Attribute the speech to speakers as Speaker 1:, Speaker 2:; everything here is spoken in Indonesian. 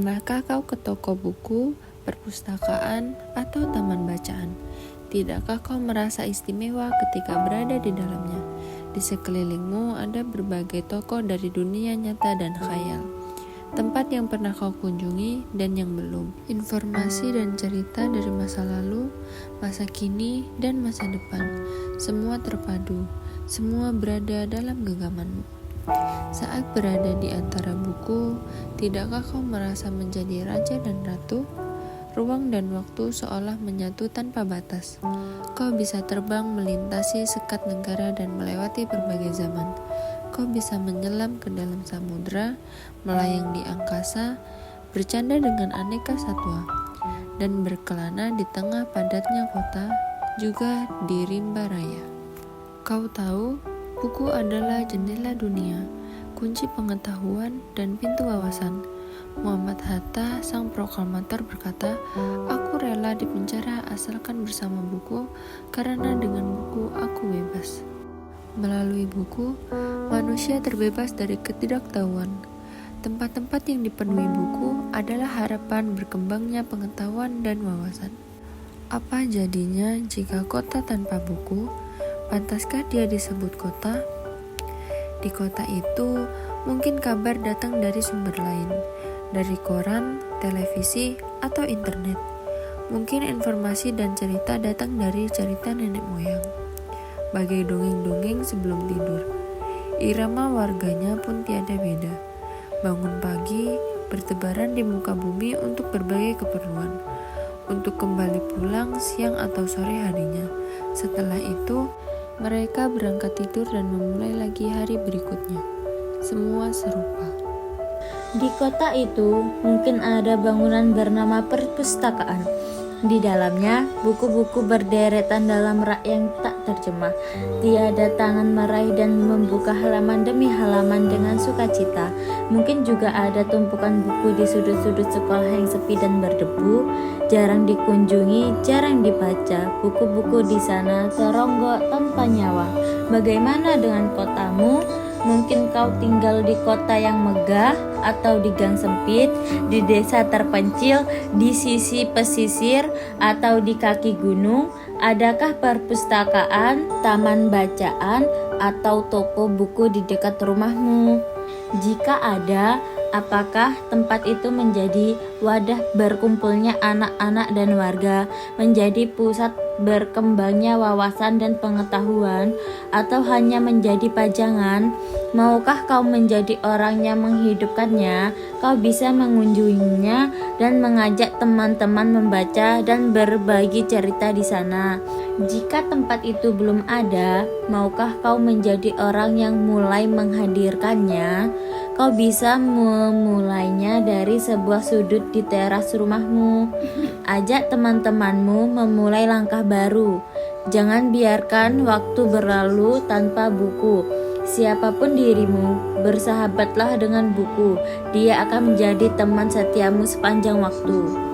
Speaker 1: Pernahkah kau ke toko buku, perpustakaan, atau taman bacaan? Tidakkah kau merasa istimewa ketika berada di dalamnya? Di sekelilingmu ada berbagai toko dari dunia nyata dan khayal. Tempat yang pernah kau kunjungi dan yang belum. Informasi dan cerita dari masa lalu, masa kini, dan masa depan. Semua terpadu, semua berada dalam genggamanmu. Saat berada di antara buku, tidakkah kau merasa menjadi raja dan ratu? Ruang dan waktu seolah menyatu tanpa batas. Kau bisa terbang melintasi sekat negara dan melewati berbagai zaman. Kau bisa menyelam ke dalam samudera, melayang di angkasa, bercanda dengan aneka satwa, dan berkelana di tengah padatnya kota, juga di rimba raya. Kau tahu, buku adalah jendela dunia, kunci pengetahuan dan pintu wawasan. Muhammad Hatta, sang proklamator berkata, "Aku rela dipenjara asalkan bersama buku, karena dengan buku aku bebas." Melalui buku, manusia terbebas dari ketidaktahuan. Tempat-tempat yang dipenuhi buku adalah harapan berkembangnya pengetahuan dan wawasan. Apa jadinya jika kota tanpa buku? Pantaskah dia disebut kota? Di kota itu, mungkin kabar datang dari sumber lain, dari koran, televisi, atau internet. Mungkin informasi dan cerita datang dari cerita nenek moyang, bagai dongeng-dongeng sebelum tidur. Irama warganya pun tiada beda. Bangun pagi, bertebaran di muka bumi untuk berbagai keperluan, untuk kembali pulang siang atau sore harinya. Setelah itu, mereka berangkat tidur dan memulai lagi hari berikutnya. Semua serupa.
Speaker 2: Di kota itu mungkin ada bangunan bernama perpustakaan. Di dalamnya buku-buku berderetan dalam rak yang tak terjemah. Tiada tangan meraih dan membuka halaman demi halaman dengan sukacita. Mungkin juga ada tumpukan buku di sudut-sudut sekolah yang sepi dan berdebu, jarang dikunjungi, jarang dibaca. Buku-buku di sana teronggok tanpa nyawa. Bagaimana dengan kotamu? Mungkin kau tinggal di kota yang megah, atau di gang sempit, di desa terpencil, di sisi pesisir, atau di kaki gunung. Adakah perpustakaan, taman bacaan, atau toko buku di dekat rumahmu? Jika ada, apakah tempat itu menjadi wadah berkumpulnya anak-anak dan warga, menjadi pusat berkembangnya wawasan dan pengetahuan, atau hanya menjadi pajangan? Maukah kau menjadi orang yang menghidupkannya? Kau bisa mengunjunginya dan mengajak teman-teman membaca dan berbagi cerita di sana. Jika tempat itu belum ada, maukah kau menjadi orang yang mulai menghadirkannya? Kau bisa memulainya dari sebuah sudut di teras rumahmu. Ajak teman-temanmu memulai langkah baru. Jangan biarkan waktu berlalu tanpa buku. Siapapun dirimu, bersahabatlah dengan buku. Dia akan menjadi teman setiamu sepanjang waktu.